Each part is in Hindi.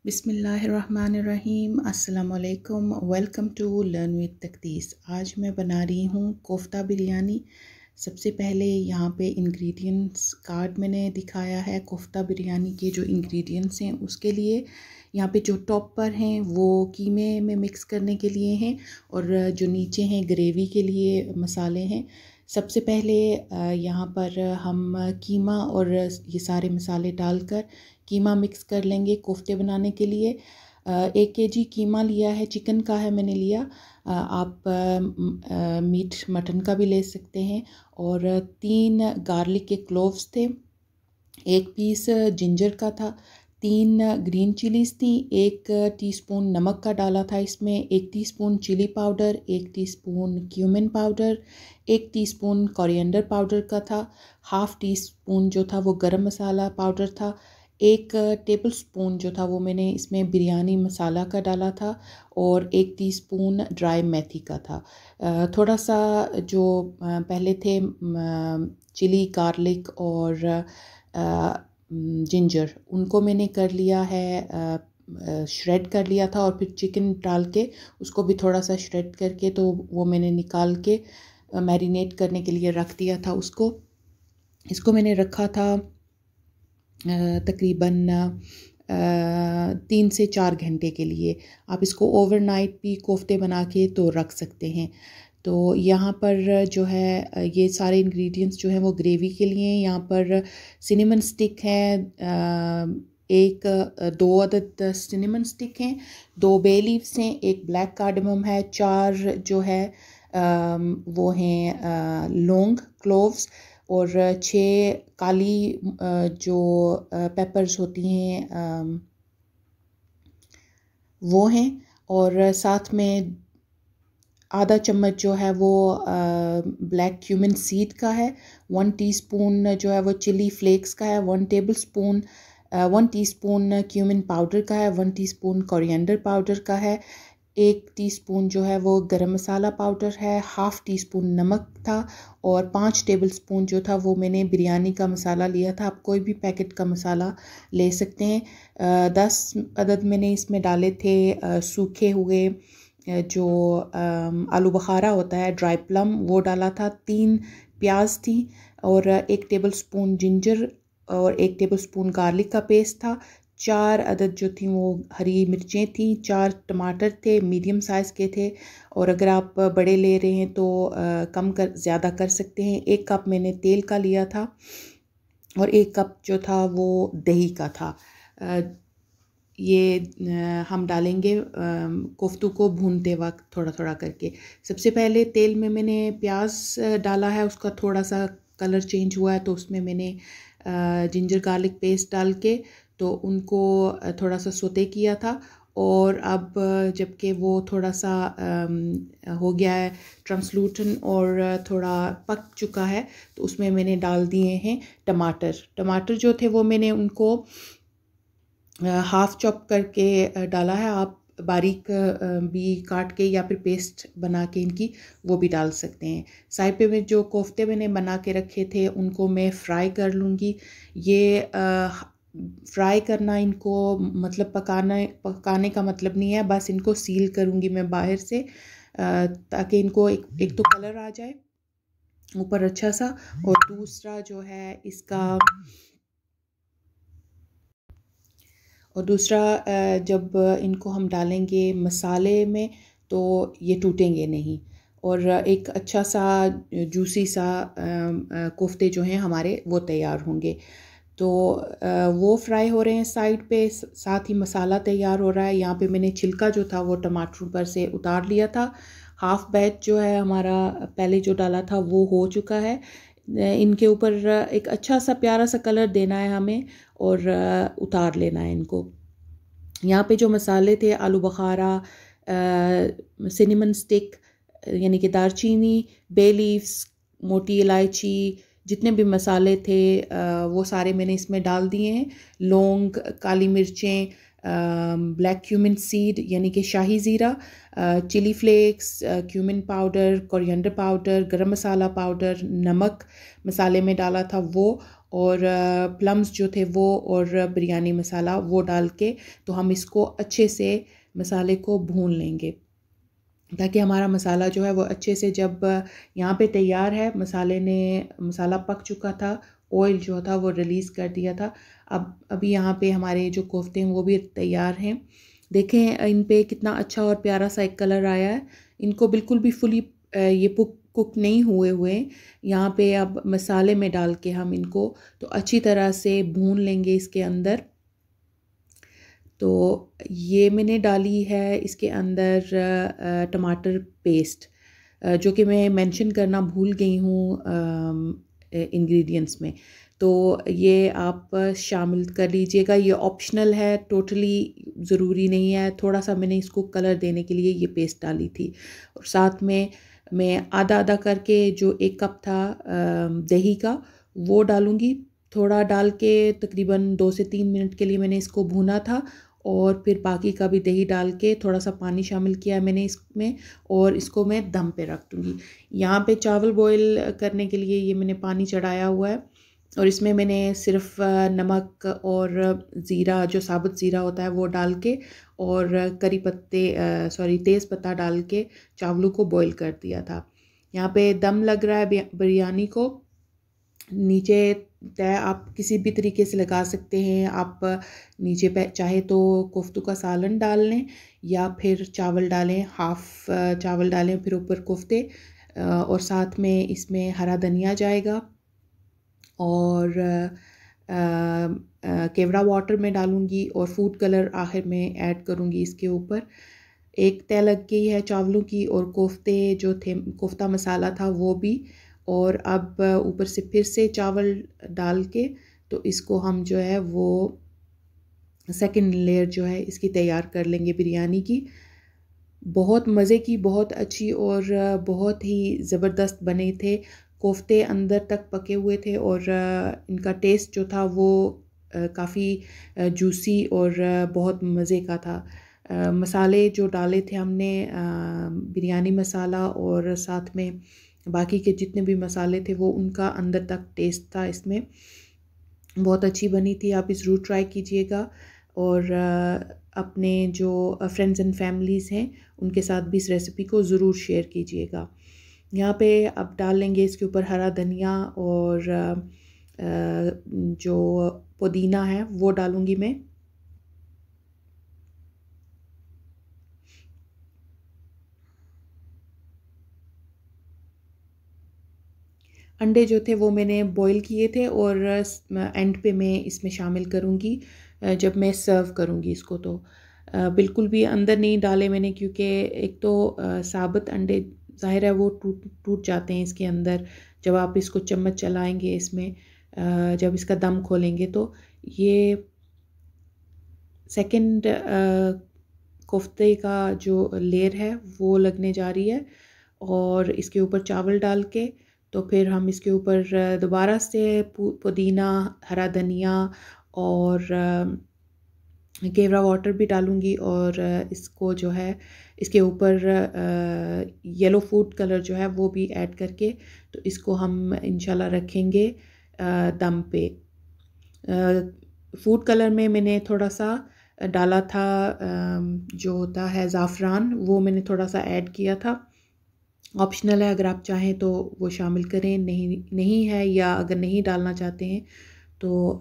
बिस्मिल्लाहिर्रहमानिर्रहीम। अस्सलाम वालेकुम। Welcome to learn with Taqdees. आज मैं बना रही हूँ कोफ्ता बिरयानी। सबसे पहले यहाँ पे इंग्रेडिएंट्स कार्ड मैंने दिखाया है। कोफ्ता बिरयानी के जो इंग्रेडिएंट्स हैं उसके लिए यहाँ पे जो टॉप पर हैं वो कीमे में मिक्स करने के लिए हैं और जो नीचे हैं ग्रेवी के लिए मसाले हैं। सबसे पहले यहाँ पर हम कीमा और ये सारे मसाले डालकर कीमा मिक्स कर लेंगे कोफ्ते बनाने के लिए। 1 केजी कीमा लिया है, चिकन का है मैंने लिया। आप मीट मटन का भी ले सकते हैं। और 3 गार्लिक के क्लोव्स थे, 1 पीस जिंजर का था, 3 ग्रीन चिलीज़ थी, 1 टीस्पून नमक का डाला था इसमें, 1 teaspoon chilli powder, 1 teaspoon cumin powder, 1 teaspoon coriander powder का था, हाफ़ टीस्पून जो था वो गरम मसाला पाउडर था, 1 टेबल स्पून जो था वो मैंने इसमें बिरयानी मसाला का डाला था और 1 टीस्पून ड्राई मेथी का था। थोड़ा सा जो पहले थे चिली गार्लिक और जिंजर, उनको मैंने कर लिया है, श्रेड कर लिया था और फिर चिकन डाल के उसको भी थोड़ा सा श्रेड करके तो वो मैंने निकाल के मैरिनेट करने के लिए रख दिया था इसको मैंने रखा था तकरीबन 3 से 4 घंटे के लिए। आप इसको ओवरनाइट भी कोफ्ते बना के तो रख सकते हैं। तो यहाँ पर जो है ये सारे इंग्रेडिएंट्स जो हैं वो ग्रेवी के लिए हैं। यहाँ पर सिनेमन स्टिक है, 2 अदद सिनेमन स्टिक हैं, 2 बे लीव्स हैं, 1 ब्लैक कार्डमम है, 4 जो है वो हैं लौंग क्लोव्स और 6 काली जो पेपर्स होती हैं वो हैं। और साथ में आधा चम्मच जो है वो ब्लैक क्यूमिन सीड का है, 1 टीस्पून जो है वो चिली फ्लेक्स का है, 1 टीस्पून क्यूमिन पाउडर का है, 1 टीस्पून कोरिएंडर पाउडर का है, 1 टीस्पून जो है वो गरम मसाला पाउडर है, हाफ़ टीस्पून नमक था और 5 टेबलस्पून जो था वो मैंने बिरयानी का मसाला लिया था। आप कोई भी पैकेट का मसाला ले सकते हैं। 10 अदद मैंने इसमें डाले थे सूखे हुए जो आलू बुखारा होता है, ड्राई प्लम, वो डाला था, 3 प्याज थी और 1 टेबलस्पून जिंजर और 1 टेबलस्पून गार्लिक का पेस्ट था, 4 अदद जो थी वो हरी मिर्चें थी, 4 टमाटर थे, मीडियम साइज़ के थे और अगर आप बड़े ले रहे हैं तो कम कर ज़्यादा कर सकते हैं। 1 कप मैंने तेल का लिया था और 1 कप जो था वो दही का था। ये हम डालेंगे कोफ्तों को भूनते वक्त थोड़ा थोड़ा करके। सबसे पहले तेल में मैंने प्याज डाला है, उसका थोड़ा सा कलर चेंज हुआ है तो उसमें मैंने जिंजर गार्लिक पेस्ट डाल के तो उनको थोड़ा सा सोते किया था। और अब जबकि वो थोड़ा सा हो गया है ट्रांसलूटेंट और थोड़ा पक चुका है तो उसमें मैंने डाल दिए हैं टमाटर जो थे वो मैंने उनको हाफ़ चॉप करके डाला है। आप बारीक भी काट के या फिर पेस्ट बना के इनकी वो भी डाल सकते हैं। साइड पे में जो कोफ्ते मैंने बना के रखे थे उनको मैं फ्राई कर लूँगी। ये फ्राई करना इनको मतलब पकाने का मतलब नहीं है, बस इनको सील करूँगी मैं बाहर से ताकि इनको एक तो कलर आ जाए ऊपर अच्छा सा और दूसरा जो है इसका और दूसरा जब इनको हम डालेंगे मसाले में तो ये टूटेंगे नहीं और एक अच्छा सा जूसी सा कोफ्ते जो हैं हमारे वो तैयार होंगे। तो वो फ्राई हो रहे हैं साइड पे, साथ ही मसाला तैयार हो रहा है। यहाँ पे मैंने छिलका जो था वो टमाटर पर से उतार लिया था। हाफ़ बैच जो है हमारा पहले जो डाला था वो हो चुका है। इनके ऊपर एक अच्छा सा प्यारा सा कलर देना है हमें और उतार लेना है इनको। यहाँ पे जो मसाले थे आलू बुखारा, सिनेमन स्टिक यानी कि दालचीनी, बे लीव्स, मोटी इलायची, जितने भी मसाले थे वो सारे मैंने इसमें डाल दिए हैं। लौंग, काली मिर्चें, ब्लैक क्यूमिन सीड यानी कि शाही ज़ीरा, chilli flakes, cumin powder, coriander powder, garam masala powder, नमक मसाले में डाला था वो और प्लम्स जो थे वो और बिरयानी मसाला वो डाल के तो हम इसको अच्छे से मसाले को भून लेंगे, ताकि हमारा मसाला जो है वो अच्छे से, जब यहाँ पे तैयार है, मसाला पक चुका था, ऑयल जो था वो रिलीज़ कर दिया था। अब अभी यहाँ पे हमारे जो कोफ्ते हैं वो भी तैयार हैं। देखें इन पे कितना अच्छा और प्यारा सा एक कलर आया है। इनको बिल्कुल भी फुली ये कुक नहीं हुए हैं। यहाँ पे अब मसाले में डाल के हम इनको तो अच्छी तरह से भून लेंगे इसके अंदर। तो ये मैंने डाली है इसके अंदर टमाटर पेस्ट, जो कि मैं मेंशन करना भूल गई हूँ इंग्रेडिएंट्स में। तो ये आप शामिल कर लीजिएगा, ये ऑप्शनल है, टोटली ज़रूरी नहीं है। थोड़ा सा मैंने इसको कलर देने के लिए ये पेस्ट डाली थी। और साथ में मैं आधा आधा करके जो 1 कप था दही का वो डालूँगी। थोड़ा डाल के तकरीबन 2 से 3 मिनट के लिए मैंने इसको भूना था, और फिर बाकी का भी दही डाल के थोड़ा सा पानी शामिल किया मैंने इसमें, और इसको मैं दम पे रख दूँगी। यहाँ पे चावल बॉईल करने के लिए ये मैंने पानी चढ़ाया हुआ है, और इसमें मैंने सिर्फ नमक और ज़ीरा, जो साबुत ज़ीरा होता है वो डाल के, और करी पत्ते तेज़ पत्ता डाल के चावलों को बॉईल कर दिया था। यहाँ पे दम लग रहा है बिरयानी को। नीचे तय आप किसी भी तरीके से लगा सकते हैं। आप नीचे पे चाहे तो कोफ्तों का सालन डाल लें, या फिर चावल डालें, हाफ़ चावल डालें, फिर ऊपर कोफ्ते, और साथ में इसमें हरा धनिया जाएगा, और केवड़ा वाटर में डालूँगी, और फूड कलर आखिर में ऐड करूँगी इसके ऊपर। एक तय लग गई है चावलों की, और कोफ्ते जो थे, कोफ्ता मसाला था वो भी। और अब ऊपर से फिर से चावल डाल के तो इसको हम जो है वो सेकंड लेयर जो है इसकी तैयार कर लेंगे बिरयानी की। बहुत मज़े की, बहुत अच्छी और बहुत ही ज़बरदस्त बने थे। कोफ्ते अंदर तक पके हुए थे, और इनका टेस्ट जो था वो काफ़ी जूसी और बहुत मज़े का था। मसाले जो डाले थे हमने, बिरयानी मसाला और साथ में बाकी के जितने भी मसाले थे वो उनका अंदर तक टेस्ट था इसमें। बहुत अच्छी बनी थी, आप इस ज़रूर ट्राई कीजिएगा, और अपने जो फ्रेंड्स एंड फैमिलीज़ हैं उनके साथ भी इस रेसिपी को ज़रूर शेयर कीजिएगा। यहाँ पे अब डाल लेंगे इसके ऊपर हरा धनिया, और जो पुदीना है वो डालूँगी मैं। अंडे जो थे वो मैंने बॉईल किए थे, और एंड पे मैं इसमें शामिल करूँगी जब मैं सर्व करूँगी इसको। तो बिल्कुल भी अंदर नहीं डाले मैंने, क्योंकि एक तो साबुत अंडे ज़ाहिर है वो टूट टूट जाते हैं इसके अंदर, जब आप इसको चम्मच चलाएंगे इसमें, जब इसका दम खोलेंगे। तो ये सेकंड कोफ्ते का जो लेयर है वो लगने जा रही है, और इसके ऊपर चावल डाल के तो फिर हम इसके ऊपर दोबारा से पुदीना, हरा धनिया और केवड़ा वाटर भी डालूँगी, और इसको जो है इसके ऊपर येलो फूड कलर जो है वो भी ऐड करके तो इसको हम इंशाल्लाह रखेंगे दम पे। फूड कलर में मैंने थोड़ा सा डाला था, जो होता है ज़ाफ़रान, वो मैंने थोड़ा सा ऐड किया था। ऑप्शनल है, अगर आप चाहें तो वो शामिल करें, नहीं है, या अगर नहीं डालना चाहते हैं तो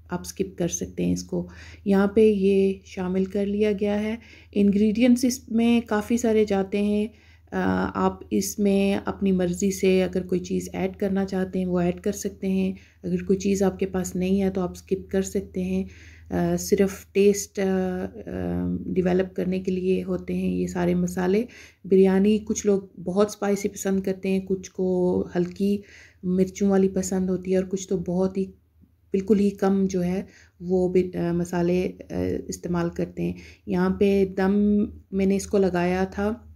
आप स्किप कर सकते हैं इसको। यहाँ पे ये शामिल कर लिया गया है। इंग्रेडिएंट्स इसमें काफ़ी सारे जाते हैं, आप इसमें अपनी मर्ज़ी से अगर कोई चीज़ ऐड करना चाहते हैं वो ऐड कर सकते हैं, अगर कोई चीज़ आपके पास नहीं है तो आप स्किप कर सकते हैं। सिर्फ टेस्ट डेवलप करने के लिए होते हैं ये सारे मसाले। बिरयानी कुछ लोग बहुत स्पाइसी पसंद करते हैं, कुछ को हल्की मिर्चों वाली पसंद होती है, और कुछ तो बहुत ही बिल्कुल ही कम जो है वो भी मसाले इस्तेमाल करते हैं। यहाँ पे दम मैंने इसको लगाया था,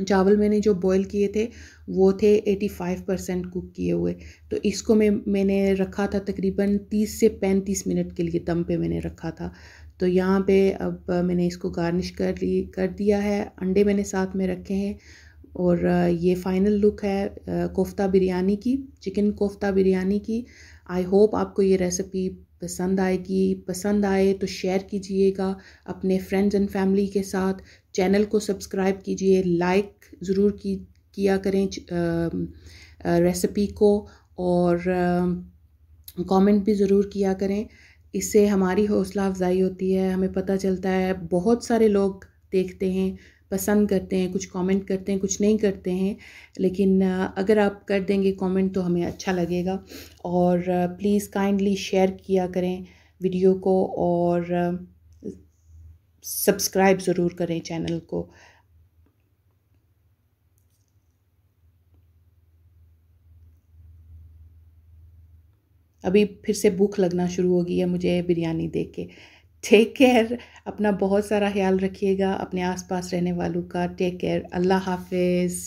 चावल मैंने जो बॉईल किए थे वो थे 85% कुक किए हुए, तो इसको मैंने रखा था तकरीबन 30 से 35 मिनट के लिए दम पे मैंने रखा था। तो यहाँ पे अब मैंने इसको गार्निश कर दिया है, अंडे मैंने साथ में रखे हैं, और ये फ़ाइनल लुक है कोफ्ता बिरयानी की, चिकन कोफ्ता बिरयानी की। आई होप आपको ये रेसिपी पसंद आएगी। पसंद आए तो शेयर कीजिएगा अपने फ्रेंड्स एंड फैमिली के साथ। चैनल को सब्सक्राइब कीजिए, लाइक ज़रूर किया करें रेसिपी को, और कमेंट भी ज़रूर किया करें। इससे हमारी हौसला अफजाई होती है, हमें पता चलता है। बहुत सारे लोग देखते हैं, पसंद करते हैं, कुछ कमेंट करते हैं, कुछ नहीं करते हैं, लेकिन अगर आप कर देंगे कमेंट तो हमें अच्छा लगेगा। और प्लीज़ काइंडली शेयर किया करें वीडियो को, और सब्सक्राइब ज़रूर करें चैनल को। अभी फिर से भूख लगना शुरू हो गई है मुझे बिरयानी देख के। टेक केयर, अपना बहुत सारा ख्याल रखिएगा, अपने आसपास रहने वालों का। टेक केयर, अल्लाह हाफिज़।